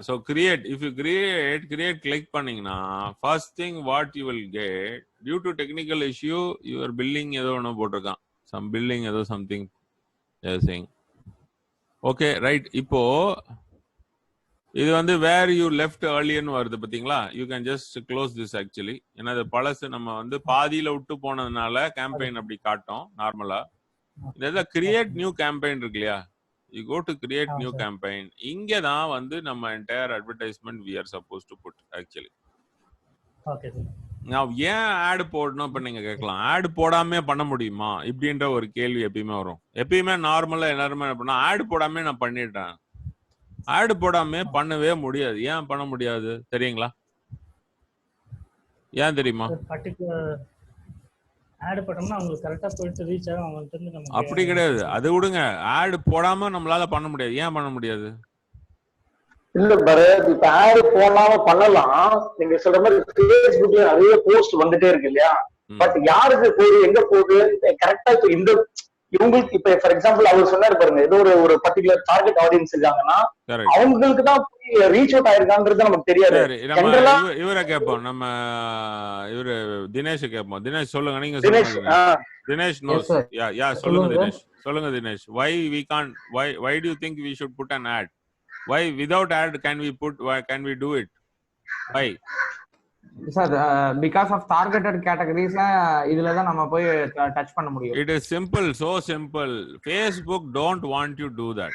So create, if you create click பண்ணீங்கன்னா first thing what you will get, due to technical issue your billing ஏதோ ஒன்று போட்டிருக்கான், some billing ஏதோ something they are saying. Okay, right. இப்போ இது வந்து where you left earlier ன்னு வருது பாத்தீங்களா, you can just close this actually. ஏன்னா அது பழசு, நம்ம வந்து பாதியில விட்டு போனதுனால கேம்பெயின் அப்படி காட்டும் நார்மலா. இதில் கிரியேட் நியூ கேம்பெயின் இருக்கு இல்லையா, you go to create new campaign. இங்க தான் வந்து நம்ம entire advertisement we are supposed to put actually. Okay sir. Now ஏன் ஆட் போடணும் இப்ப நீங்க கேட்கலாம், ஆட் போடாமே பண்ண முடியுமா இப்படின்ற ஒரு கேள்வி எப்பயுமே வரும். எப்பயுமே நார்மலா எல்லாருமே என்ன பண்ணா, ஆட் போடாமே நான் பண்ணிட்டேன். ஆட் போடாமே பண்ணவே முடியாது. ஏன் பண்ண முடியாது தெரியுங்களா? ஏன் தெரியுமா? பர்టిక్యులர் ஆட் பண்ணோம்னா உங்களுக்கு கரெக்ட்டா போயிட்டு ரீச் ஆகும், அவங்க வந்து நமக்கு. அப்படி கிடையாது, அது விடுங்க. ஆட் போடாம நம்மளால பண்ண முடியாது. ஏன் பண்ண முடியாது? இல்ல பரத், இப்ப ஆட் போடாம பண்ணலாம். நீங்க சொல்ற மாதிரி ஃபேஸ்புக்ல நிறைய போஸ்ட் வந்துட்டே இருக்கு இல்லையா, பட் யாருக்கு போகுது, எங்க போகுது கரெக்டா இந்த இவங்களுக்கு இப்ப ஃபார் எக்ஸாம்பிள் அவர் சொன்னாரு பாருங்க, ஏதோ ஒரு பர்டிகுலர் டார்கெட் ஆடியன்ஸ் இருக்காங்கன்னா அவங்களுக்கு தான் ரீச் அவுட் ஆயிருக்கான்றது நமக்கு தெரியாது. இவரை கேட்போம், நம்ம இவரு தினேஷ் கேட்போம். தினேஷ் சொல்லுங்க, நீங்க சொல்லுங்க. தினேஷ் நோஸ். யா சொல்லுங்க தினேஷ், சொல்லுங்க Dinesh. why we can't, why do you think we should put an ad? Why without ad can we put, why can we do it? Why? Sir, because of targeted categories இதுல தான் நம்ம போய் டச் பண்ண முடியும். It is simple, so simple. Facebook don't want you to do that.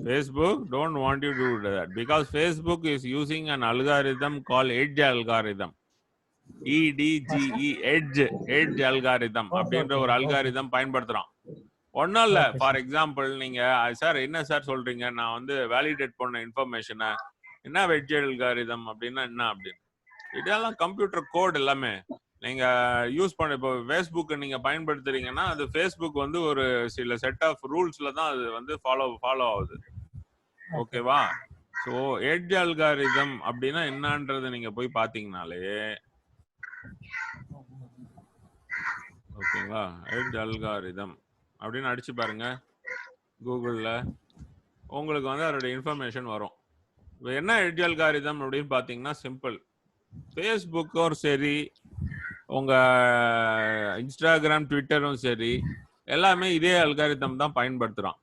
Facebook don't want you to do that because Facebook is using an algorithm called edge algorithm. EDGE, edge algorithm அப்படின்ற ஒரு algorithm பயன்படுத்துறான். ஒன்றும் இல்லை. For example நீங்க sir என்ன sir சொல்றீங்க, நான் வந்து validate பண்ண இன்ஃபர்மேஷனை என்ன வெட்ஜ் அல்காரிதம் அப்படின்னா என்ன அப்படின்னு, இதெல்லாம் கம்ப்யூட்டர் கோட் எல்லாமே நீங்க யூஸ் பண்ண. இப்போ ஃபேஸ்புக் நீங்க பயன்படுத்துறீங்கன்னா அது ஃபேஸ்புக் வந்து ஒரு சில செட் ஆஃப் ரூல்ஸ்ல தான் அது வந்து ஃபாலோ ஆகுது. ஓகேவா? ஸோ எட்ஜ் அல்காரிதம் அப்படின்னா என்னன்றதை நீங்க போய் பார்த்தீங்கனாலே, ஓகேங்களா, எட்ஜ் அல்காரிதம் அப்படின்னு அடிச்சு பாருங்க கூகுளில், உங்களுக்கு வந்து அதோடைய இன்ஃபர்மேஷன் வரும். இப்போ என்ன எட்ஜ் அல்காரிதம் அப்படின்னு பார்த்தீங்கன்னா சிம்பிள். ஃபேஸ்புக்கும் சரி, உங்கள் இன்ஸ்டாகிராம் ட்விட்டரும் சரி, எல்லாமே இதே அல்காரிதம் தான் பயன்படுத்துகிறான்.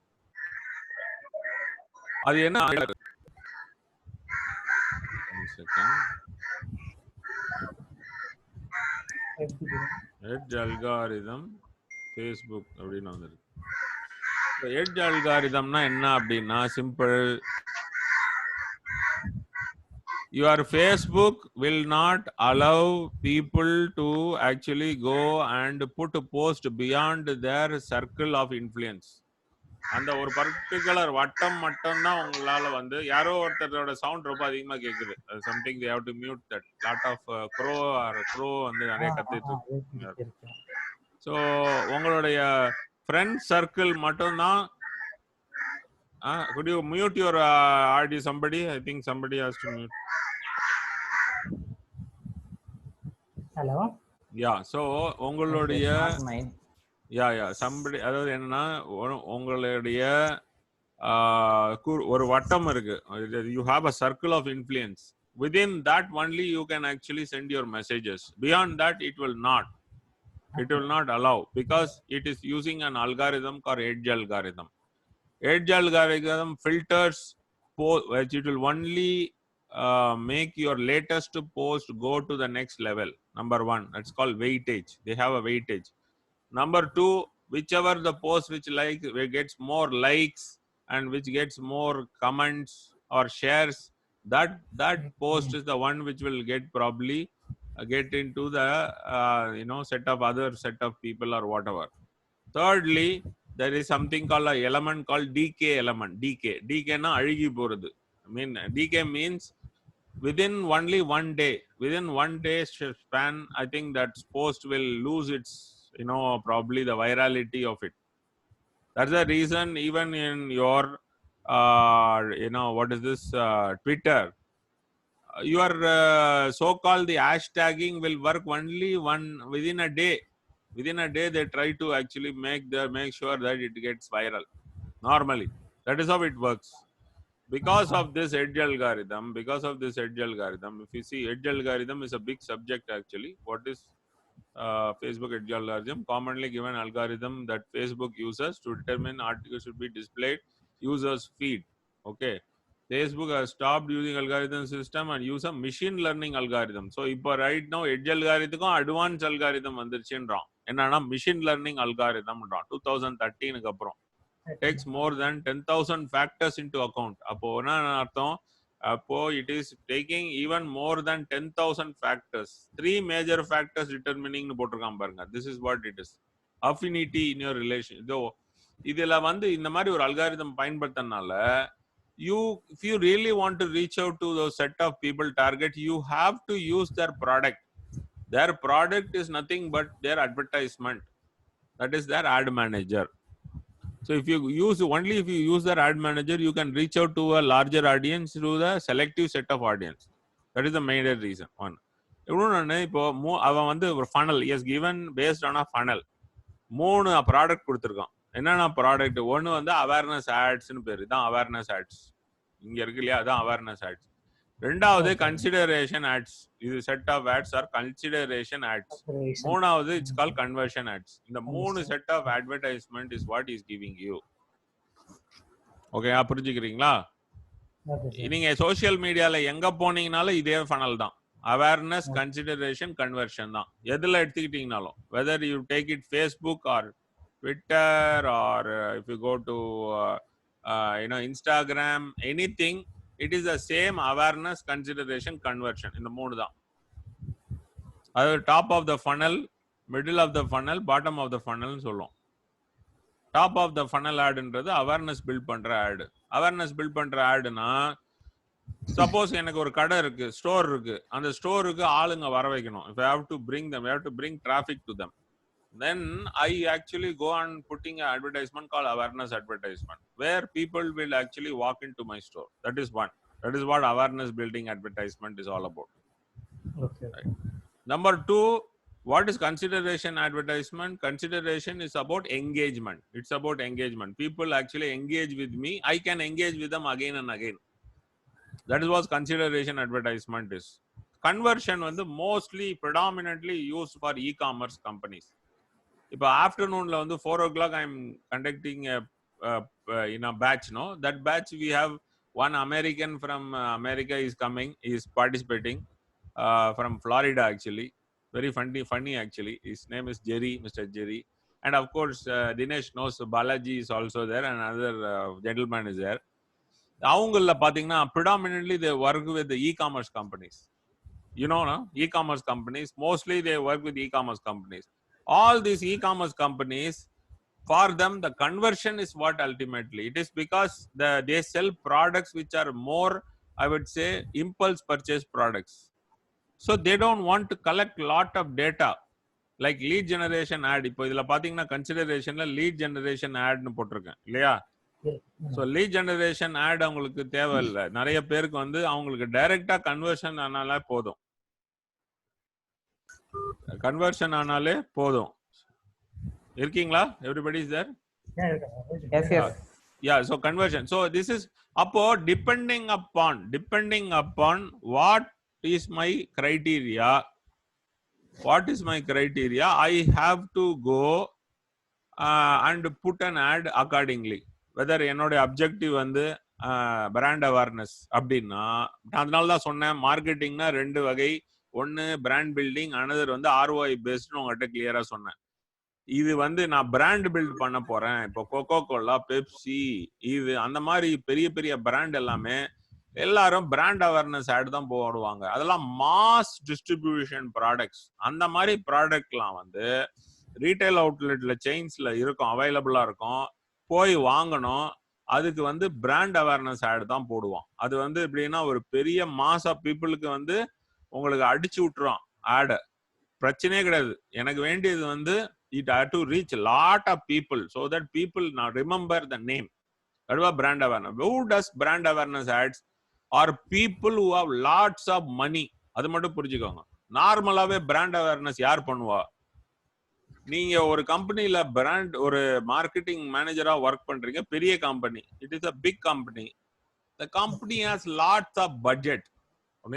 அது என்ன எட்ஜ் அல்காரிதம் ஃபேஸ்புக் அப்படின்னு வந்துருக்கு. எட்ஜ் அல்காரிதம்னா என்ன அப்படின்னா simple. Your Facebook will not allow people to actually go and put a post beyond their circle of influence. அந்த ஒரு பர்டிகுலர் வட்டம் மட்டும் தான் உங்களால வந்து, யாரோ ஒருத்தரோட சவுண்ட் ரொம்ப அதிகமா கேக்குது, something they have to mute that. lot of crow வந்து நிறைய கத்திட்டு இருக்கு. ஸோ உங்களுடைய ஃப்ரெண்ட் சர்க்கிள் மட்டும் தான். could you mute your audio somebody? I think somebody has to mute. Hello. Yeah, so உங்களுடைய somebody, அதாவது என்னன்னா உங்களுடைய ஒரு வட்டம் இருக்கு. You have a circle of influence. Within that only you can actually send your messages. Beyond that it will not. It will not allow because it is using an algorithm called edge algorithm. Edge algorithm filters which it will only make your latest post go to the next level. Number one, that's called weightage. They have a weightage. Number two, whichever the post which gets more likes and which gets more comments or shares, that post is the one which will get probably get into the set of other set of people or whatever. Thirdly, there is something called a element called decay element. Decay na azhugi poradhu. I mean, decay means within only 1 day, within 1 day span, I think that post will lose its probably the virality of it. That's the reason even in your what is this Twitter, your so-called the hashtagging will work only within a day. Within a day they try to actually make sure that it gets viral. Normally that is how it works. because of this edge algorithm, if you see, edge algorithm is a big subject actually. What is Facebook edge algorithm? Commonly given algorithm that Facebook uses to determine articles should be displayed users feed. Okay, Facebook has stopped using algorithm system and use a machine learning algorithm. So இப்போ right now edge algorithm advanced algorithm வந்துருச்சுன்றான். என்னன்னா machine learning algorithmன்றான் 2013க்கு அப்புறம். takes more than 10,000 factors into account. அப்போ என்ன அர்த்தம்? அப்போ it is taking even more than 10,000 factors. 3 major factors determining னு போட்டிருக்கான் பாருங்க. This is what it is. Affinity in your relation. இதுல வந்து இந்த மாதிரி ஒரு algorithm பயன்படுத்தனால if you really want to reach out to those set of people target, you have to use their product. Their product is nothing but their advertisement. That is their ad manager. So if you use their ad manager, you can reach out to a larger audience through the selective set of audience. That is the major reason. One. இப்போ அவன் வந்து ஒரு funnel is given based on a funnel. 3 product கொடுத்துருக்கான். என்னென்ன product? ஒன்று வந்து awareness ஆட்ஸ்னு பேர். இதான் அவேர்னஸ் ஆட்ஸ். இங்க இருக்கு இல்லையா, அதான் அவேர்னஸ் ஆட்ஸ். ரெண்டாவது கன்சிடரேஷன் ஆட்ஸ். இது set of ads are consideration ads. மூணாவது இட்ஸ் கால் கன்வர்ஷன் ஆட்ஸ். இந்த 3 set of advertisement is what is giving you. Okay, புரிஞ்சுக்கிறீங்களா? நீங்க சோசியல் மீடியால எங்க போனீங்கனாலும் இதே ஃபனல் தான். அவேர்னஸ், கன்சிடரேஷன், கன்வர்ஷன் தான். எதுல எடுத்துக்கிட்டீங்கனாலும், whether you take it Facebook or Twitter or if you go to Instagram, anything, it is the same awareness, consideration, conversion. இந்த 3 தான். அது top of the funnel, middle of the funnel, bottom of the funnel சொல்லுவோம். Top of the funnel ஆடுன்றது awareness build பண்ற ad. Awareness build பண்ற ஆடுனா, suppose எனக்கு ஒரு கடை இருக்கு, ஸ்டோர் இருக்கு, அந்த ஸ்டோருக்கு ஆளுங்க வர வைக்கணும். if I have to bring them, I have to bring traffic to them, then I actually go on putting an advertisement called awareness advertisement, where people will actually walk into my store. That is one. That is what awareness building advertisement is all about. Okay. Right. Number 2, what is consideration advertisement? Consideration is about engagement. It's about engagement. People actually engage with me. I can engage with them again and again. That is what consideration advertisement is. Conversion வந்து mostly predominantly used for e-commerce companies. இப்போ ஆஃப்டர்நூன்ல வந்து 4 o'clock I am conducting in a batch, no? That batch we have one American from America is coming, is participating from Florida actually. Very funny actually. His name is Jerry, Mr. Jerry. And of course Dinesh knows Balaji is also there, and another gentleman is there. அவங்கள பாத்தீங்கன்னா predominantly they work with the e-commerce companies. You know, no? E-commerce companies, mostly they work with e-commerce companies. All these e-commerce companies, for them the conversion is what ultimately it is, because they sell products which are more, I would say, impulse purchase products. So they don't want to collect lot of data like lead generation ad. இப்போ இதுல பாத்தீங்கன்னா கன்சிடரேஷன்ல lead generation ஆட்னு போட்டிருக்கேன் இல்லையா? So lead generation add அவங்களுக்கு தேவையில்லை. நிறைய பேருக்கு வந்து அவங்களுக்கு டைரக்டா கன்வர்ஷன் ஆனாலே போதும். கன்வர்ஷன் ஆனாலே போதும். இருக்கீங்களா? Everybody is there? Yes, yes. Yeah, so conversion. So this is அப்போ depending upon what is my criteria, I have to go and put an ad accordingly. Whether என்னோட அப்ஜெக்டிவ் வந்து பிராண்ட் அவேர்னஸ் அப்படின்னா, அதனால தான் சொன்னேன் மார்க்கெட்டிங்னா 2 வகை. ஒன்னு பிராண்ட் பில்டிங், அனதர் வந்து ROI பேஸ்ட்னு உங்கள்கிட்ட கிளியரா சொன்னேன். இது வந்து நான் பிராண்ட் பில்ட் பண்ண போறேன். இப்போ கோகோ கோலா, பெப்சி, இது அந்த மாதிரி பெரிய பெரிய பிராண்ட் எல்லாரும் பிராண்ட் அவேர்னஸ் ஆட் தான் போடுவாங்க. அதெல்லாம் மாஸ் டிஸ்ட்ரிபியூஷன் ப்ராடக்ட்ஸ். அந்த மாதிரி ப்ராடக்ட்லாம் வந்து ரீட்டைல் அவுட்லெட்ல செயின்ஸ்ல இருக்கும், அவைலபிளா இருக்கும், போய் வாங்கணும். அதுக்கு வந்து பிராண்ட் அவேர்னஸ் ஆட் தான் போடுவான். அது வந்து எப்படின்னா ஒரு பெரிய மாஸ் ஆஃப் பீப்புளுக்கு வந்து உங்களுக்கு அடிச்சு விட்டுரும் ஆட. பிரச்சனையே கிடையாது. எனக்கு வேண்டியது வந்து it had to reach a lot of people so that people now remember the name. That was brand awareness. Who does brand awareness ads? Are people who have lots of money. அது மட்டும் புரிஞ்சுக்கோங்க. நார்மலாவே brand awareness யார் பண்ணுவா? நீங்க ஒரு கம்பெனில brand ஒரு மார்க்கெட்டிங் மேனேஜரா ஒர்க் பண்றீங்க, பெரிய company, it is a big company. the company has lots of budget,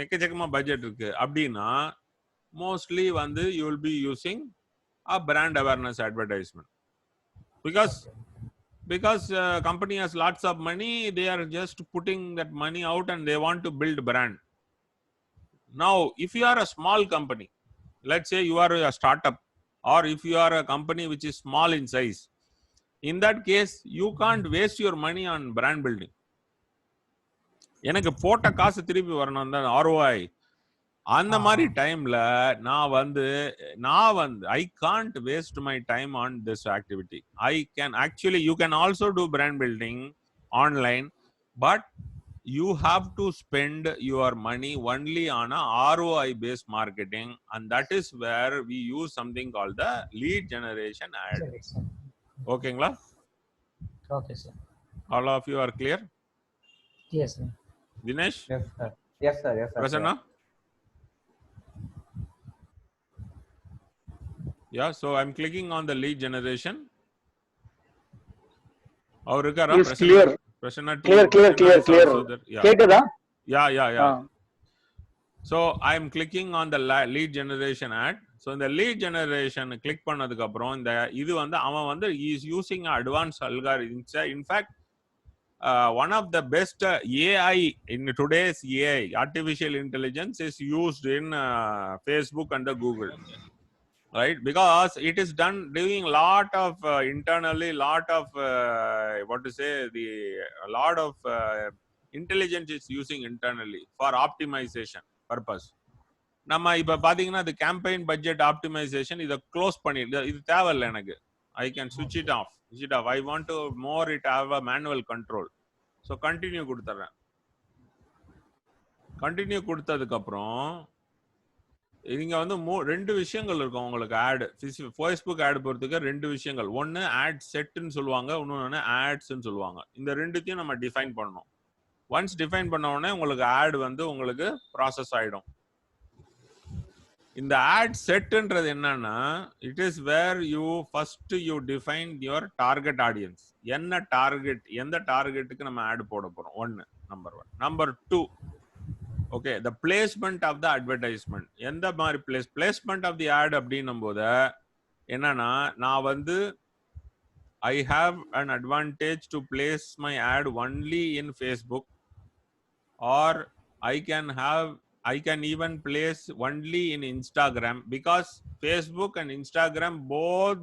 எக்கச்சக்கமா பட்ஜெட் இருக்கு அப்படின்னா mostly வந்து you will be using a brand awareness advertisement because company has lots of money, they are just putting that money out and they want to build brand. Now if you are a small company, let's say you are a startup, or if you are a company which is small in size, in that case you can't waste your money on brand building. எனக்கு போட்ட காசு திருப்பி வரணும் தான் ROI. அந்த மாதிரி டைம்ல நான் வந்து I can't waste my time on this activity. I can actually, you can also do brand building online, but you have to spend your money only on a ROI based marketing, and that is where we use something called the lead generation ad. Okay ngla? Okay sir. All of you are clear? Yes sir. Dinesh? Yes sir. Yes sir. Yes sir. Prasanna? Yeah, so I'm clicking on the lead generation. Or Rikara, Yes, clear. Prasanna, Clear. yeah. கேக்குதா? Yeah. So I'm clicking on the lead generation ad. So in the lead generation click பண்ணதுக்கு அப்புறம் இந்த இது வந்து அவன் வந்து is using advanced algorithms. In fact, one of the best AI in today's AI, artificial intelligence, is used in Facebook and the Google. Right, because it is doing lot of internally, lot of what to say, a lot of intelligence is using internally for optimization purpose. நம்ம இப்ப பாத்தீங்கன்னா the campaign budget optimization இத close பண்ணிடு, இது தேவையில்லை எனக்கு. I can switch it off. I want to more it have a manual control. So continue கொடுத்துறேன். continue கொடுத்ததுக்கு அப்புறம் இங்க வந்து ரெண்டு விஷயங்கள் இருக்கும் உங்களுக்கு. ஆட் ஃபேஸ்புக் ஆட் பொறுத்துக்க ரெண்டு விஷயங்கள். ஒன்னு ஆட் செட்னு சொல்லுவாங்க, இன்னொன்னு ஆட்ஸ்ன்னு சொல்லுவாங்க. இந்த ரெண்டுத்தையும் நம்ம டிஃபைன் பண்ணணும். ஒன்ஸ் டிஃபைன் பண்ண உடனே உங்களுக்கு ஆட் வந்து உங்களுக்கு ப்ராசஸ் ஆயிடும். இந்த ஆட் செட்ன்றது என்னன்னா, it is where you first you define your target audience. என்ன டார்கெட், எந்த டார்கெட்டுக்கு நம்ம ஆட் போட போறோம், ஒன்னு number 1. Number 2, okay, the placement of the advertisement. எந்த மாதிரி placement of the ad அப்படின்னும் போது என்னன்னா, நான் வந்து I have an advantage to place my ad only in Facebook, or I can even place only in Instagram, because Facebook and Instagram both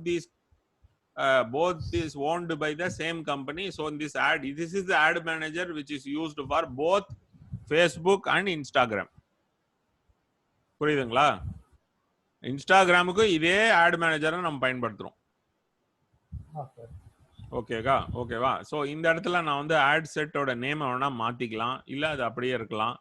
these owned by the same company. So in this ad, this is the ad manager which is used for both Facebook and Instagram. புரியுதுங்களா? இன்ஸ்டாகிராமுக்கு இதே add மேனேஜரை நம்ம பயன்படுத்துறோம். ஓகேவா? So இந்த இடத்துல நான் வந்து ஆட் செட்டோட நேமை வேணா மாத்திக்கலாம், இல்ல அது அப்படியே இருக்கலாம்.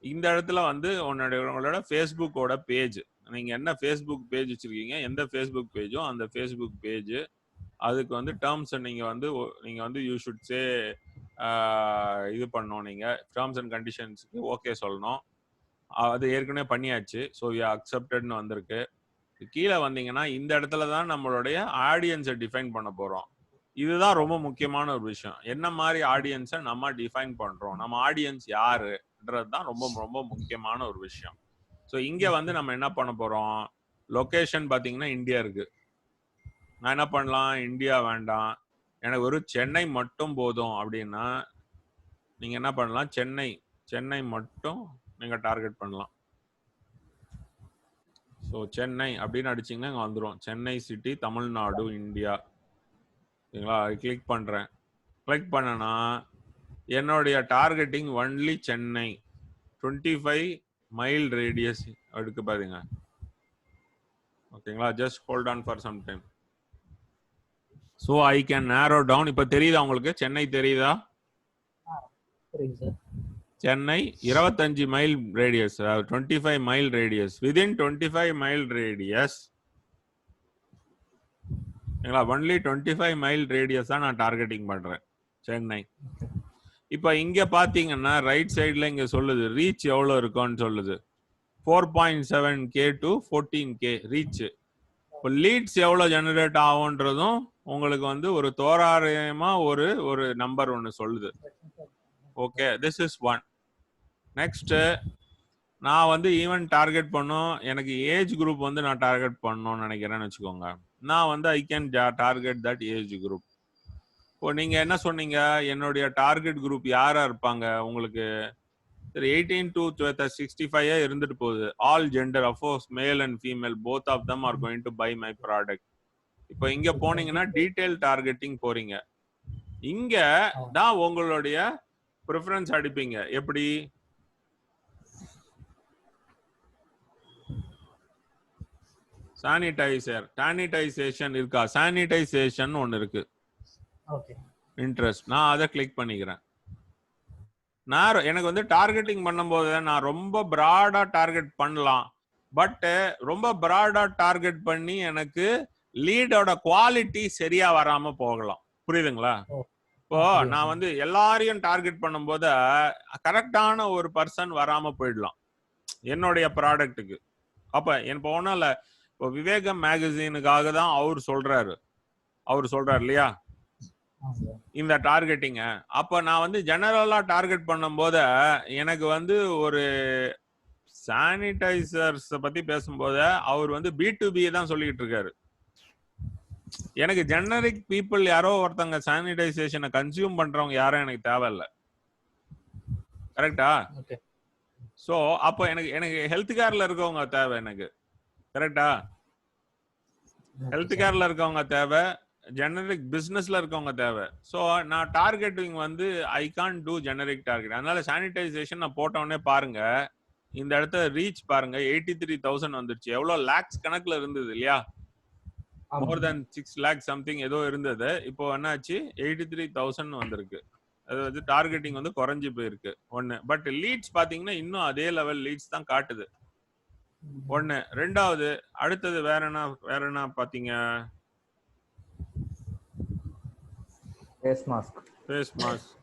இந்த இடத்துல வந்து உங்களோட ஃபேஸ்புக்கோட பேஜ், நீங்க என்ன ஃபேஸ்புக் பேஜ் வச்சிருக்கீங்க, எந்த ஃபேஸ்புக் பேஜோ அந்த ஃபேஸ்புக் பேஜ், அதுக்கு வந்து டேர்ம்ஸ் நீங்க வந்து யூ ஷுட் சே இது பண்ணணும். நீங்க டேர்ம்ஸ் அண்ட் கண்டிஷன்ஸ்க்கு ஓகே சொல்லணும். அது ஏற்கனவே பண்ணியாச்சு. ஸோ யூ அக்செப்டட்னு வந்திருக்கு. கீழே வந்தீங்கன்னா இந்த இடத்துல தான் நம்மளுடைய ஆடியன்ஸை டிஃபைன் பண்ண போறோம். இதுதான் ரொம்ப முக்கியமான ஒரு விஷயம். என்ன மாதிரி ஆடியன்ஸை நம்ம டிஃபைன் பண்றோம், நம்ம ஆடியன்ஸ் யாருன்றது தான் ரொம்ப ரொம்ப முக்கியமான ஒரு விஷயம். ஸோ இங்க வந்து நம்ம என்ன பண்ண போறோம், லொகேஷன் பாத்தீங்கன்னா இந்தியா இருக்கு. நான் என்ன பண்ணலாம், இந்தியா வேண்டாம், எனக்கு ஒரு சென்னை மட்டும் போதும் அப்படின்னா நீங்க என்ன பண்ணலாம், சென்னை மட்டும் நீங்க டார்கெட் பண்ணலாம். ஸோ சென்னை அப்படின்னு அடிச்சிங்கன்னா இங்கே வந்துடும், சென்னை சிட்டி, தமிழ்நாடு, இந்தியா. சரிங்களா? கிளிக் பண்ணுறேன். கிளிக் பண்ணனா என்னுடைய targeting only Chennai, 25 mile radius எடுக்க பாருங்க. ஓகேங்களா? Just hold on for some time. So I can narrow down. இப்போ தெரியுதா உங்களுக்கு? சென்னை தெரியுதா? Chennai 25 mile radius, 25 mile radius, within 25 mile radius. Only 25 mile radius தான் நான் டார்கெட்டிங் பண்றேன், சென்னை. இப்போ இங்க பாத்தீங்கன்னா ரைட் சைட்ல இங்க சொல்லுது ரீச் எவ்வளவு இருக்கும்னு சொல்லுது. 4.7K to 14K reach. இப்போ லீட்ஸ் எவ்வளவு ஜெனரேட் ஆகும்ன்றதும் உங்களுக்கு வந்து ஒரு தோராயமா ஒரு நம்பர் ஒன்று சொல்லுது. Okay, this is one. Next, நான் வந்து ஈவன் டார்கெட் பண்ணும், எனக்கு ஏஜ் குரூப் வந்து நான் டார்கெட் பண்ணணும்னு நினைக்கிறேன்னு வச்சுக்கோங்க. நான் வந்து I can target that age group. இப்போ நீங்க என்ன சொன்னீங்க, என்னுடைய டார்கெட் குரூப் யாரா இருப்பாங்க உங்களுக்கு? 18 to 65 இருந்துட்டு போகுது. All gender, of course male and female both of them are going to buy my product. இப்போ இங்க போனீங்கன்னா டீடைல் டார்கெட்டிங் போறீங்க. இங்க தான் உங்களுடைய ப்ரிஃபரன்ஸ் அடிப்பீங்க. எப்படி? சானிடைசேஷன் இருக்கா? சானிடைசேஷன் ஒன்னு இருக்கு. Okay, interest. நான் அதை கிளிக் பண்ணிக்கிறேன். எனக்கு வந்து டார்கெட்டிங் பண்ணும்போது நான் ரொம்ப பிராடா டார்கெட் பண்ணலாம். பட் ரொம்ப பிராடா டார்கெட் பண்ணி எனக்கு லீடோட குவாலிட்டி சரியா வராம போகலாம். புரியுதுங்களா? இப்போ நான் வந்து எல்லாரையும் டார்கெட் பண்ணும்போது கரெக்டான ஒரு பர்சன் வராம போயிடலாம் என்னுடைய ப்ராடக்ட்டுக்கு. அப்ப எனக்கு ஒன்றும் இல்லை, இப்போ விவேகம் மேகசினுக்காக தான் அவர் சொல்றாரு இல்லையா இந்த டார்கெட்டிங்க. அப்ப நான் வந்து ஜெனரலா டார்கெட் பண்ணும்போது எனக்கு வந்து ஒரு சானிடைசர்ஸ் பத்தி பேசும்போது அவர் வந்து B2B தான் சொல்லிட்டு இருக்காரு. எனக்கு ஜெனரிக் பீப்புள் யாரோ ஒருத்தங்க சானிடைசேஷனை கன்சியூம் பண்றவங்க யாரும் எனக்கு தேவையில்லை. கரெக்டா? சோ அப்போ எனக்கு ஹெல்த் கேர்ல இருக்கவங்க தேவை எனக்கு. கரெக்டா? ஹெல்த் கேர்ல இருக்கவங்க தேவை, ஜெனரிக் பிசினஸ்ல இருக்கவங்க தேவை. ஸோ நான் டார்கெட்டிங் வந்து ஐ கான் டூ ஜெனரிக் டார்கெட். அதனால சானிடைசேஷன் நான் போட்டோடனே பாருங்க, இந்த இடத்த ரீச் பாருங்க 83,000 வந்துருச்சு. எவ்வளவு லேக்ஸ் கணக்குல இருந்தது இல்லையா? மோர் தென் 6 lakh சம்திங் ஏதோ இருந்தது. இப்போ என்னாச்சு 83,000 வந்திருக்கு. அது வந்து டார்கெட்டிங் வந்து குறைஞ்சு போயிருக்கு ஒன்னு. பட் லீட்ஸ் பாத்தீங்கன்னா இன்னும் அதே லெவல் லீட்ஸ் தான் காட்டுது ஒன்னு. ரெண்டாவது, அடுத்தது வேற என்ன பாத்தீங்க? Face mask.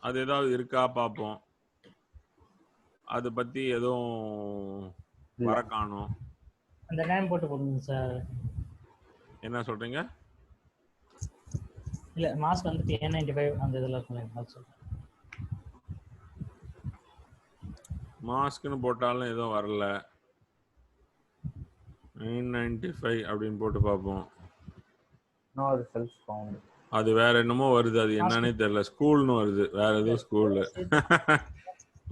அது ஏதாவது இருக்கா பாப்போம். அது பத்தி எதுவும் வர காணோம். அந்த நேம் போட்டு போடுங்க சார். என்ன சொல்றீங்க? இல்ல மாஸ்க் வந்து N95 அந்த இதெல்லாம் இருக்குங்க. மாஸ்க்னு போட்டாலும் எதுவும் வரல. 995 அப்படின்னு போட்டு பார்ப்போம். அது வேற என்னமோ வருது, அது என்னன்னே தெரியல. ஸ்கூல்னு வருது, வேற ஏதோ ஸ்கூல்.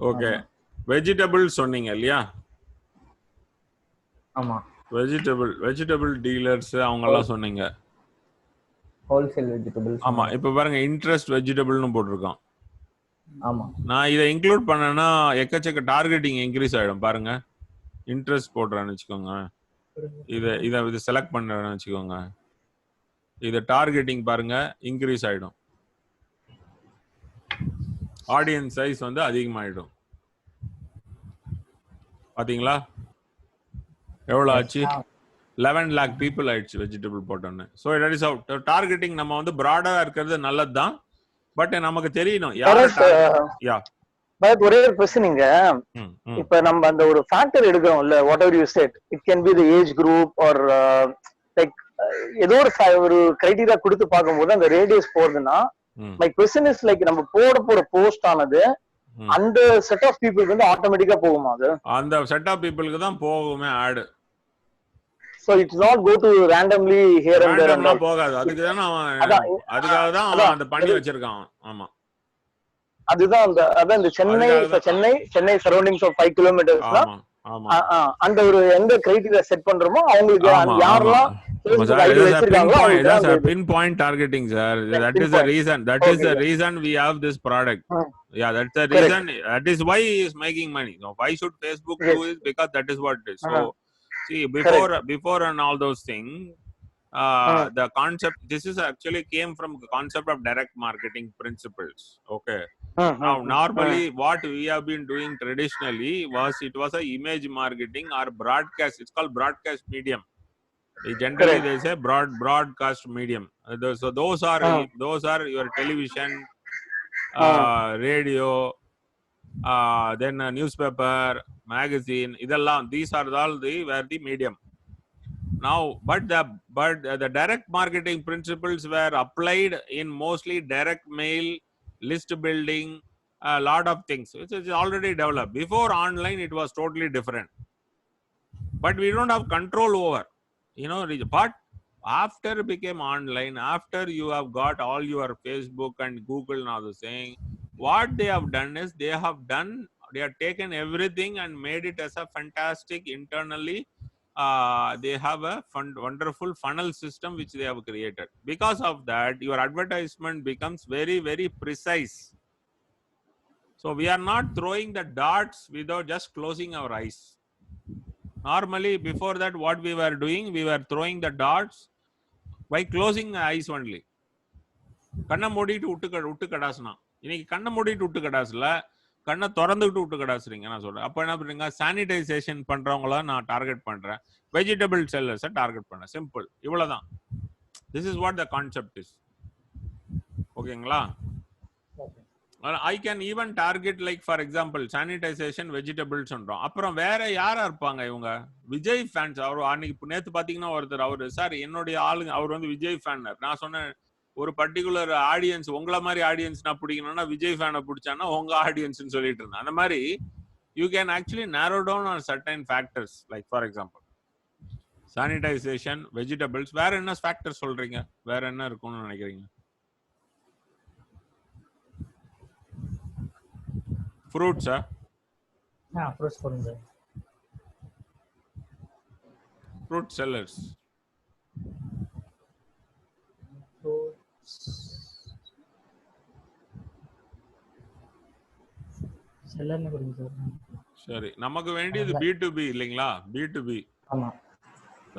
ஓகே, வெஜிடபிள் சொன்னீங்க இல்லையா? ஆமா, வெஜிடபிள் டீலர்ஸ் அவங்க எல்லாம் சொன்னீங்க. Wholesale vegetable. ஆமா, இப்ப பாருங்க இன்ட்ரெஸ்ட் வெஜிடபிள்னு போட்டிருக்கோம். ஆமா, நான் இதை இன்க்ளூட் பண்ணேன்னா எக்கச்சக்க டார்கெட்டிங் இன்க்ரீஸ் ஆயிடும். பாருங்க, இன்ட்ரெஸ்ட் போடுறேன்னு வச்சுக்கோங்க, இதை செலக்ட் பண்றேன்னு வச்சுக்கோங்க, இது டார்கெட்டிங் பாருங்க இன்க்ரீஸ் ஆயிடும். ஆடியன்ஸ் சைஸ் வந்து அதிகமாயிடும். பாத்தீங்களா எவ்வளவு ஆச்சு? 11 lakh people ஆயிடுச்சு வெஜிடபிள் போட்டோன்னு. So that is out. Targeting நம்ம வந்து பிராடா இருக்கிறது நல்லது தான். பட் நமக்கு தெரியணும் ஒரே ஒரு கொஸ்டின். இப்ப நம்ம அந்த ஒரு ஃபேக்டர் எடுக்கிறோம்ல, whatever you set, it can be the age group or like ஏதோ ஒரு கிரைட்டீரியா கொடுத்து பார்க்கும்போது அந்த ரேடியஸ் போறதுன்னா, மை கொஸ்டின் இஸ் லைக் நம்ம போற போஸ்ட் ஆனது அந்த செட் ஆஃப் பீப்புளுக்கு வந்து ஆட்டோமேட்டிக்கா போகுமா? அது அந்த செட் ஆஃப் பீப்புளுக்கு தான் போகுமே add. So it does not go to randomly here and there and all. போகாது. அதுக்காக தான் அந்த பண்ணி வச்சிருக்கான். ஆமா, அதுதான் அந்த சென்னை சரௌண்டிங்ஸ் ஆஃப் 5 கிலோமீட்டர்ஸ்னா அந்த ஒரு எந்த கிரைட்டீரியா செட் பண்றோமோ அவங்களுக்கு யாரெல்லாம் pinpoint targeting sir. That is the reason we have this product. Yeah, that's the reason. That is why he is making money. So why should Facebook do it? Because that is what it is. So see, before and all those things, the concept, this is actually came from the concept of direct marketing principles. Okay. Now normally what we have been doing traditionally was a image marketing or broadcast. It's called broadcast medium. Generally they say broadcast medium. So those are your television, radio, then a newspaper, magazine. These are all were the medium. Now, but the direct marketing principles were applied in mostly direct mail, list building, a lot of things. It's already developed. Before online, it was totally different. But we don't have control over, but after it became online, after you have got all your Facebook and Google and all the saying, what they have done is they have taken everything and made it as a fantastic internally. They have a wonderful funnel system which they have created. Because of that, your advertisement becomes very, very precise. So we are not throwing the darts without just closing our eyes. Normally, before that, what we were doing, we were throwing the darts by closing the eyes only. கண்ணை மூடிட்டு விட்டு கடாசுனா, இன்னைக்கு கண்ணை மூடிட்டு விட்டு கடாசுல, கண்ணை திறந்துக்கிட்டு விட்டு கடாசுறீங்க. நான் சொல்றேன். அப்ப என்ன பண்றீங்க? சானிடைசேஷன் பண்றவங்கள நான் டார்கெட் பண்றேன், வெஜிடபிள் செல்லர்ஸை டார்கெட் பண்ணேன். சிம்பிள், இவ்வளவுதான். This is what the concept is. ஓகேங்களா? I can even target, like for example, sanitization, vegetables சொல்றோம். அப்புறம் வேற யாரா இருப்பாங்க இவங்க? விஜய் ஃபேன்ஸ். அவர் அன்னைக்கு நேத்து பாத்தீங்கன்னா ஒருத்தர், அவரு சார் என்னுடைய ஆளுங்க, அவர் வந்து விஜய் ஃபேன். நான் சொன்னேன், ஒரு பர்டிகுலர் ஆடியன்ஸ், உங்களை மாதிரி ஆடியன்ஸ் நான் பிடிக்கணும்னா விஜய் ஃபேனை பிடிச்சானா உங்க ஆடியன்ஸ்னு சொல்லிட்டு இருந்தேன். அந்த மாதிரி you can actually narrow down on certain factors, like for example sanitization, vegetables. வேற என்ன ஃபேக்டர் சொல்றீங்க? வேற என்ன இருக்கும்னு நினைக்கிறீங்க? Fruits, fruits போடுங்க. Fruit sellers. செல்லர்னு போடுங்க சார். சரி, நமக்கு வேண்டியது B2B இல்லைங்களா? B2B. ஆமா.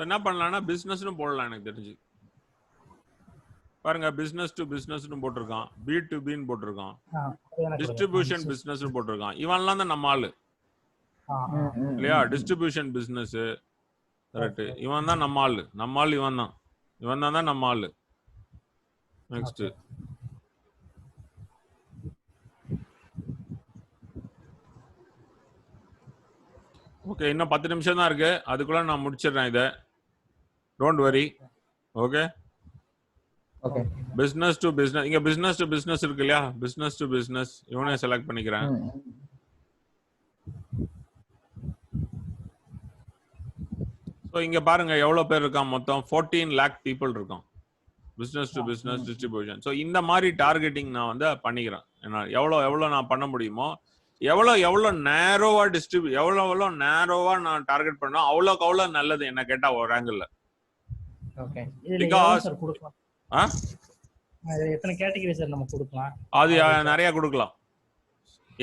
என்ன பண்ணலாம்னா பிசினஸ்னு போடலாம். எனக்கு தெரிஞ்சு பாருங்க, பிசினஸ் டு பிசினஸ்னு போட்டிருக்கான், B2Bன்னு போட்டிருக்கான், டிஸ்ட்ரிபியூஷன் பிசினஸ்னு போட்டிருக்கான். இவன்லாம் தான் நம்ம ஆளு இல்லையா? Distribution business correct. இவன் தான் நம்ம ஆளு. நம்ம ஆளு இவன் தான் நம்ம ஆளு. நெக்ஸ்ட் ஓகே, இன்னும் 10 நிமிஷம் தான் இருக்கு. அதுக்குள்ள நான் முடிச்சிடுறேன் இதை. Don't worry. Okay, business to business. இங்க பிசினஸ் டு பிசினஸ் இருக்கு இல்லையா? பிசினஸ் டு பிசினஸ் இவனே செலக்ட் பண்ணிக்கிறேன். ஸோ இங்க பாருங்க எவ்வளவு பேர் இருக்கான். மொத்தம் 14 lakh people இருக்கான். Business to business distribution. So இந்த மாதிரி டார்கெட்டிங் நான் வந்து பண்ணிக்கிறேன். எவ்வளோ நான் பண்ண முடியுமோ, எவ்வளோ நேரோவா எவ்வளோ நேரோவா நான் டார்கெட் பண்ணோம், அவ்வளோ நல்லது என்ன கேட்டா ஒரு ஆங்கிள். எத்தனை கேட்டகரி சார் நம்ம கொடுக்கலாம்? அது நிறைய கொடுக்கலாம்.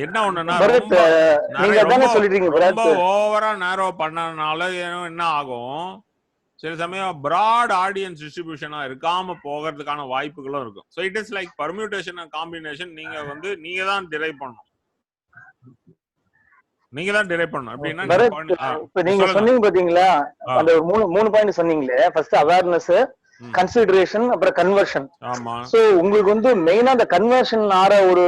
என்ன ஒண்ணுன்னா, ரொம்ப ஓவரா நேரோ பண்ணனால என்ன ஆகும், சில சமயம் பிராட் ஆடியன்ஸ் டிஸ்ட்ரிபியூஷனா இருக்காம போகிறதுக்கான வாய்ப்புகளும் இருக்கும். So it is like permutation and combination. நீங்க தான் டிரைவ் பண்ணணும். நீங்க தான் டிரைவ் பண்ணணும். அப்படின்னா இப்ப நீங்க சொன்னீங்க பாத்தீங்களா, அந்த மூணு பாயிண்ட் சொன்னீங்களே, ஃபர்ஸ்ட் அவேர்னஸ், கன்சிடரேஷன், அப்புறம் கன்வர்ஷன். ஆமா. சோ உங்களுக்கு வந்து மெயினா அந்த கன்வர்ஷன் ஆற ஒரு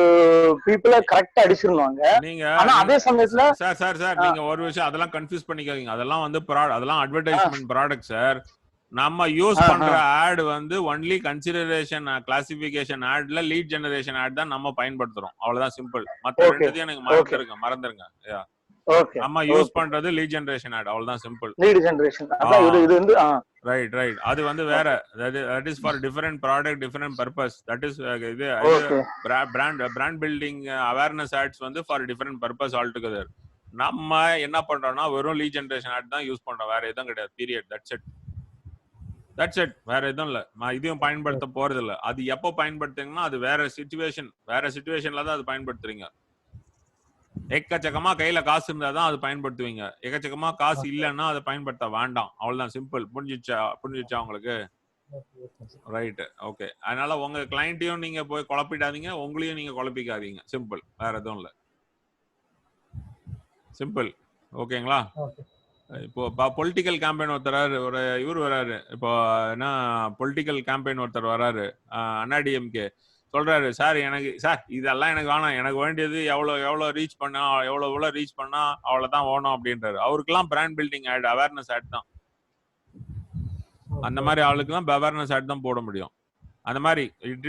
பீப்புள கரெக்ட்டா அடிச்சிருவாங்க. நீங்க ஆனா அதே சமயத்துல சார் நீங்க ஒரு விஷயம் அதெல்லாம் கன்ஃபியூஸ் பண்ணிக்காதீங்க. அதெல்லாம் வந்து அதெல்லாம் அட்வர்டைஸ்மென்ட் ப்ராடக்ட் சார். நம்ம யூஸ் பண்ற ஆட் வந்து ஒன்லி கன்சிடரேஷன் கிளாசிபிகேஷன் ஆட்ல லீட் ஜெனரேஷன் ஆட் தான் நம்ம பயன்படுத்துறோம். அவ்வளவுதான் சிம்பிள். மத்த ரெண்டுதையும் எனக்கு மறந்துருங்க. நம்ம யூஸ் பண்றது லீட் ஜெனரேஷன் ஆட், அவ்வளவுதான் சிம்பிள். லீட் ஜெனரேஷன் அதான் இது வந்து ரைட். அது வந்து வேற. that is for different product, different purpose. that is இது brand building awareness ads வந்து for different purpose altogether. நம்ம என்ன பண்றோம்னா வெறும் லீட் ஜெனரேஷன் ஆட் தான் யூஸ் பண்றோம். வேற எதுவும் கிடையாது. பீரியட். That's it. வேற எதுவும் இல்ல. இதையும் பயன்படுத்த போறது இல்ல. அது எப்போ பயன்படுத்துங்கன்னா அது வேற சிச்சுவேஷன்ல தான் அது பயன்படுத்துறீங்க. எக்கச்சக்கமா கையில காசு இருந்தாதான் அது பயன்படுத்துவீங்க. எக்கச்சக்கமா காசு இல்லைன்னா அதை பயன்படுத்த வேண்டாம். அவ்வளவுதான் சிம்பிள். புரிஞ்சிச்சா உங்களுக்கு? ரைட். ஓகே. அதனால உங்க கிளைண்ட்டையும் நீங்க போய் குழப்பிடாதீங்க, உங்களையும் நீங்க குழப்பிக்காதீங்க. சிம்பிள். வேற எதுவும் இல்ல. சிம்பிள். ஓகேங்களா? இப்போ பொலிட்டிக்கல் கேம்பெயின் ஒருத்தர் இவர் வராரு. இப்போ என்ன பொலிட்டிக்கல் கேம்பெயின் ஒருத்தர் வராரு, அண்ணாடிஎம்கே சொல்றாரு, சார் இதெல்லாம் எனக்கு வேணாம், எனக்கு வேண்டியது எவ்வளோ ரீச் பண்ணா அவ்வளவுதான் வேணும் அப்படின்றாரு. அவருக்கெல்லாம் brand building ad, awareness ad தான். அந்த மாதிரி ஆளுக்கெல்லாம் அவேர்னஸ் ஆட் தான் போட முடியும். அந்த மாதிரி it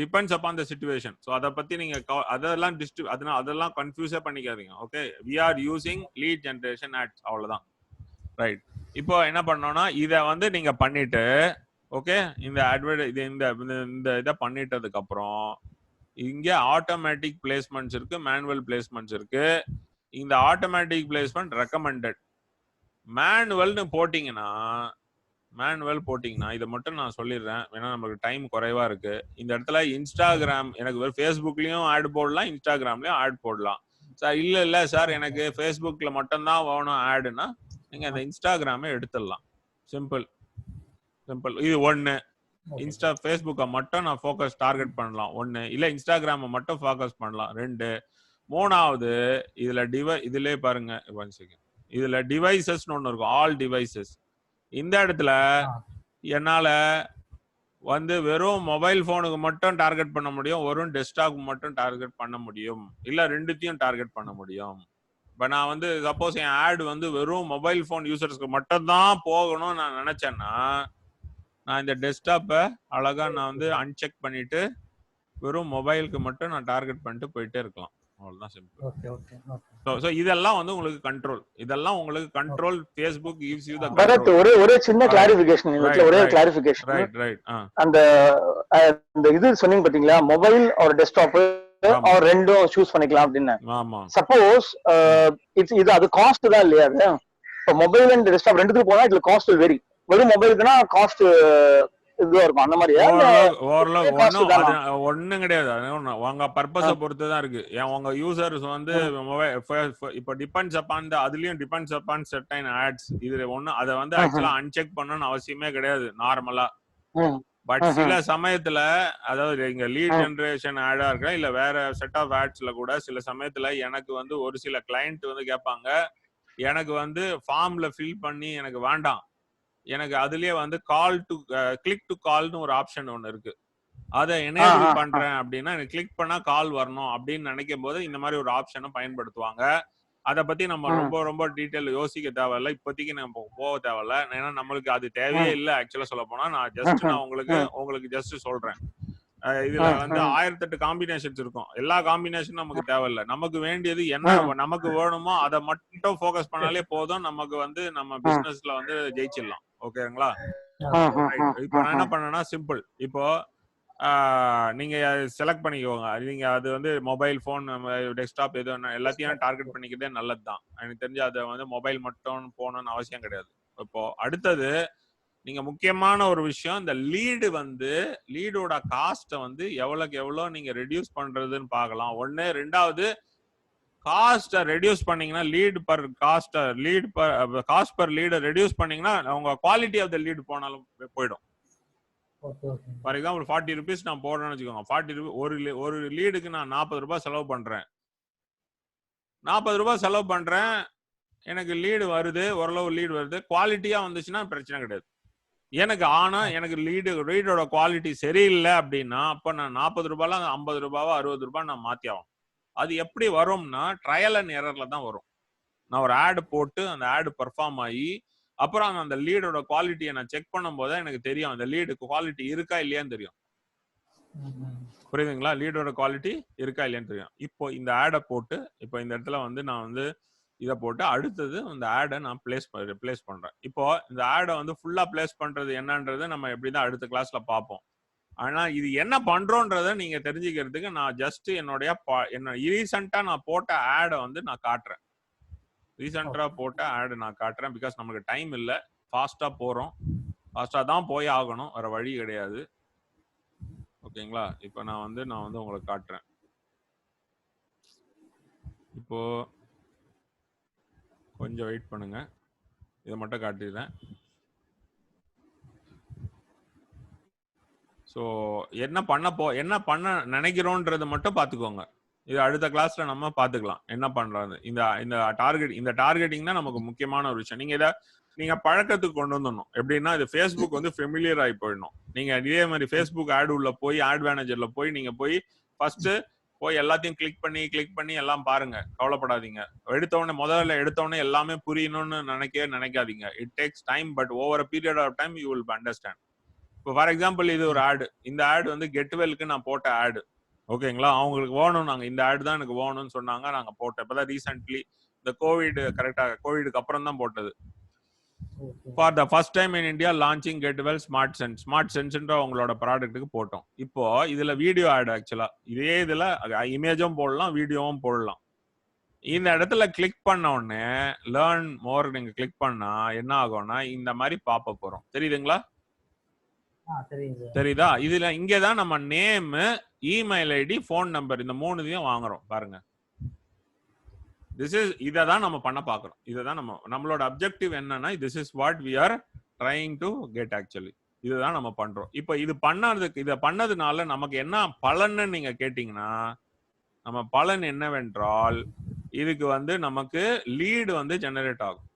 depends upon the situation. So அதை பத்தி நீங்க அதெல்லாம் அதெல்லாம் கன்ஃபியூஸே பண்ணிக்காதீங்க. Okay, we are using lead generation ads, அவ்வளவுதான். ரைட். இப்போ என்ன பண்ணோம்னா இதை வந்து நீங்க பண்ணிட்டு ஓகே இந்த இதை பண்ணிட்டதுக்கு அப்புறம் இங்க ஆட்டோமேட்டிக் பிளேஸ்மெண்ட்ஸ் இருக்கு, மேனுவல் பிளேஸ்மெண்ட்ஸ் இருக்கு. இந்த ஆட்டோமேட்டிக் பிளேஸ்மெண்ட் ரெக்கமெண்டட். மேனுவல்னு போட்டீங்கன்னா இதை மட்டும் நான் சொல்லிடுறேன், ஏன்னா நமக்கு டைம் குறைவா இருக்கு. இந்த இடத்துல இன்ஸ்டாகிராம் எனக்கு ஃபேஸ்புக்லயும் ஆட் போடலாம், இன்ஸ்டாகிராம்லயும் ஆட் போடலாம். சார் இல்ல சார் எனக்கு ஃபேஸ்புக்ல மட்டும்தான் வேணும் ஆடுனா நீங்க அந்த இன்ஸ்டாகிராமே எடுத்துடலாம். சிம்பிள். இது ஒண்ணு. ஃபேஸ்புக்கை மட்டும் நான் ஃபோக்கஸ் டார்கெட் பண்ணலாம், ஒண்ணு. இல்ல இன்ஸ்டாகிராமை மட்டும் ஃபோக்கஸ் பண்ணலாம், ரெண்டு. மூணாவது இதுல பாருங்க, இதுல டிவைசஸ்னு ஒண்ணு இருக்கும், ஆல் டிவைசஸ். இந்த இடத்துல என்னால வந்து வெறும் மொபைல் போனுக்கு மட்டும் டார்கெட் பண்ண முடியும், வெறும் டெஸ்க்டாப் மட்டும் டார்கெட் பண்ண முடியும், இல்ல ரெண்டுத்தையும் டார்கெட் பண்ண முடியும். இப்ப நான் வந்து சப்போஸ் என் ஆட் வந்து வெறும் மொபைல் போன் யூசர்ஸ்க்கு மட்டும் தான் போகணும்னு நான் நினைச்சேன்னா நான் இந்த டெஸ்க்டாப்பை அழகா நான் வந்து அன்செக் பண்ணிட்டு வெறும் மொபைலுக்கு மட்டும் நான் டார்கெட் பண்ணிட்டு போயிட்டே இருக்கலாம். அவ்வளவுதான், சிம்பிள். சோ இதெல்லாம் வந்து உங்களுக்கு control Facebook gives you the control. ஒரே சின்ன கிளாரிஃபிகேஷன், ஒரே கிளாரிஃபிகேஷன். ரைட். அந்த இது சொன்னீங்க பாத்தீங்களா, மொபைல் ஒரு டெஸ்க்டாப் ஆர் ரெண்டும் சூஸ் பண்ணிக்கலாம் அப்படின்னு. ஆமா. சப்போஸ் இது அது காஸ்ட் தான் இல்லையா? அது இப்போ மொபைல் அண்ட் டெஸ்க்டாப் ரெண்டுத்துக்கு போனா இதுல காஸ்ட் வெரி. வெறும் மொபைலுக்குன்னா காஸ்ட் இதுவா இருக்கும், அந்த மாதிரியா? ஒண்ணும் கிடையாது, உங்க பர்பஸை பொறுத்து தான் இருக்கு. உங்க யூசர்ஸ் வந்து இப்ப டிபெண்ட்ஸ் அப்பான் அதுலயும் டிபெண்ட்ஸ் அப்பான் சர்டைன் ஆட்ஸ். இதுல ஒண்ணு அதை வந்து ஆக்சுவலா அன்செக் பண்ணணும்னு அவசியமே கிடையாது நார்மலா. பட் சில சமயத்துல, அதாவது இங்க லீட் ஜெனரேஷன் ஆடா இருக்கா இல்ல வேற செட் ஆஃப் ஆட்ஸ்ல கூட சில சமயத்துல எனக்கு வந்து ஒரு சில கிளைண்ட் வந்து கேட்பாங்க, எனக்கு வந்து ஃபார்ம்ல ஃபில் பண்ணி எனக்கு வேண்டாம், எனக்கு அதுலயே வந்து கிளிக் டு கால்னு ஒரு ஆப்ஷன் ஒண்ணு இருக்கு, அதை எனேபிள் பண்றேன் அப்படின்னா எனக்கு கிளிக் பண்ணா கால் வரணும் அப்படின்னு நினைக்கும் போது இந்த மாதிரி ஒரு ஆப்ஷனை பயன்படுத்துவாங்க. அதை பத்தி நம்ம ரொம்ப டீட்டெயில் யோசிக்க தேவையில்ல, இப்போதைக்கு நம்ம போக தேவையில்ல, ஏன்னா நம்மளுக்கு அது தேவையே இல்லை. ஆக்சுவலா சொல்ல போனா நான் உங்களுக்கு ஜஸ்ட் சொல்றேன். இதுல வந்து 1008 காம்பினேஷன்ஸ் இருக்கும், எல்லா காம்பினேஷனும் நமக்கு தேவையில்லை. நமக்கு வேண்டியது என்ன நமக்கு வேணுமோ அதை மட்டும் ஃபோக்கஸ் பண்ணாலே போதும், நமக்கு வந்து நம்ம பிசினஸ்ல வந்து ஜெயிச்சிடலாம். ஓகேங்களா? இப்போ நான் என்ன பண்ணேன்னா சிம்பிள். இப்போ நீங்க செலக்ட் பண்ணிக்கோங்க, நீங்க அது வந்து மொபைல் போன் டெஸ்க்டாப் எது எல்லாத்தையும் டார்கெட் பண்ணிக்கிறதே நல்லதுதான். எனக்கு தெரிஞ்சு அதை வந்து மொபைல் மட்டும் போகணும்னு அவசியம் கிடையாது. இப்போ அடுத்தது நீங்க முக்கியமான ஒரு விஷயம், இந்த லீடோட காஸ்ட்டை வந்து எவ்வளோ நீங்க ரெடியூஸ் பண்றதுன்னு பார்க்கலாம். ஒண்ணு. ரெண்டாவது, காஸ்ட்டை ரெடியூஸ் பண்ணீங்கன்னா காஸ்ட் பர் லீடை ரெடியூஸ் பண்ணீங்கன்னா உங்க குவாலிட்டி ஆஃப் த லீடு போயிடும். ஃபார் எக்ஸாம்பிள் 40 rupees நான் போடுறேன்னு வச்சுக்கோங்க, 40 rupees ஒரு லீடுக்கு நான் 40 ரூபாய் செலவு பண்றேன். 40 ரூபாய் செலவு பண்றேன், எனக்கு லீடு வருது, ஓரளவு லீடு வருது, குவாலிட்டியா வந்துச்சுன்னா பிரச்சனை கிடையாது எனக்கு. ஆனா எனக்கு லீடோட குவாலிட்டி சரியில்லை அப்படின்னா அப்ப நான் 40 ரூபாய்ல 50 ரூபாவா 60 ரூபாய் நான் மாத்தி ஆகும். அது எப்படி வரும்னா ட்ரையல் அண்ட் எரர்ல தான் வரும். நான் ஒரு ஆடு போட்டு அந்த ஆடு பெர்ஃபார்ம் ஆகி அப்புறம் அந்த லீடோட குவாலிட்டியை நான் செக் பண்ணும் போது எனக்கு தெரியும் அந்த லீடு குவாலிட்டி இருக்கா இல்லையான்னு தெரியும். புரியுதுங்களா? லீடோட குவாலிட்டி இருக்கா இல்லையான்னு தெரியும். இப்போ இந்த ஆடை போட்டு இப்போ இந்த இடத்துல வந்து நான் வந்து இதை போட்டு அடுத்தது இந்த ஆடை நான் பிளேஸ் பண்றேன். இப்போ இந்த ஆடை வந்து ஃபுல்லா பிளேஸ் பண்றது என்னன்றது நம்ம எப்படிதான் அடுத்த கிளாஸ்ல பார்ப்போம். ஆனா இது என்ன பண்றோன்றத நீங்க தெரிஞ்சுக்கிறதுக்கு நான் ஜஸ்ட் என்ன ரீசெண்டா நான் போட்ட ஆடை வந்து நான் காட்டுறேன். ரீசெண்டா போட்ட ஆடு நான் காட்டுறேன். பிகாஸ் நமக்கு டைம் இல்லை, ஃபாஸ்டா போறோம், ஃபாஸ்டா தான் போய் ஆகணும், வேற வழி கிடையாது. ஓகேங்களா? இப்போ நான் வந்து உங்களுக்கு காட்டுறேன். இப்போ கொஞ்சம் வெயிட் பண்ணுங்க, இதை மட்டும் காட்டிடுறேன். ஸோ என்ன பண்ண நினைக்கிறோன்றது மட்டும் பார்த்துக்கோங்க. இது அடுத்த கிளாஸ்ல நம்ம பார்த்துக்கலாம் என்ன பண்றது. இந்த டார்கெட்டிங் தான் நமக்கு முக்கியமான ஒரு விஷயம். நீங்க பழக்கத்துக்கு கொண்டு வந்துடணும். எப்படின்னா இது ஃபேஸ்புக் வந்து ஃபெமிலியர் ஆகி போயிடணும். நீங்க இதே மாதிரி ஃபேஸ்புக் ஆட் உள்ள போய் ஆட் மேனேஜர்ல போய் நீங்க போய் ஃபர்ஸ்ட் போய் எல்லாத்தையும் கிளிக் பண்ணி எல்லாம் பாருங்க, கவலைப்படாதீங்க. முதல்ல எடுத்தோடனே எல்லாமே புரியணும்னு நினைக்காதீங்க. It takes time, but over a period of time you will understand. இப்போ ஃபார் எக்ஸாம்பிள் இது ஒரு ஆடு, இந்த ஆடு வந்து கெட்வெல்க்கு நான் போட்ட ஆடு, ஓகேங்களா? அவங்களுக்கு வேணும், நாங்க இந்த ஆடு தான் எனக்கு வேணும்னு சொன்னாங்க, நாங்க போட்டோம். இப்பதான் ரீசென்ட்லி இந்த கோவிடுக்கு அப்புறம் தான் போட்டது. For the first time in India launching Getwell smart சென்ஸ்ன்ற அவங்களோட ப்ராடக்ட்டுக்கு போட்டோம். இப்போ இதுல வீடியோ ஆடு, ஆக்சுவலா இதே இதுல இமேஜும் போடலாம், வீடியோவும் போடலாம். இந்த இடத்துல கிளிக் பண்ண உடனே லேர்ன் மோர் நீங்க கிளிக் பண்ணா என்ன ஆகும்னா இந்த மாதிரி பாப்ப போறோம். தெரியுதுங்களா? தெரியுதா? இதுல இங்கதான் நம்ம name, email ID, phone number இந்த மூணுதையும் வாங்குறோம் பாருங்க. இததான் நம்ம பண்ண பாக்குறோம். இதுதான் நம்மளோட அப்ஜெக்டிவ் என்னன்னா, this is what we are trying to get actually. இதுதான் நம்ம பண்றோம். இப்ப இத பண்ணதுனால நமக்கு என்ன பலன்னு நீங்க கேட்டீங்கன்னா, நம்ம பலன் என்னவென்றால் இதுக்கு வந்து நமக்கு லீடு வந்து ஜெனரேட் ஆகும்.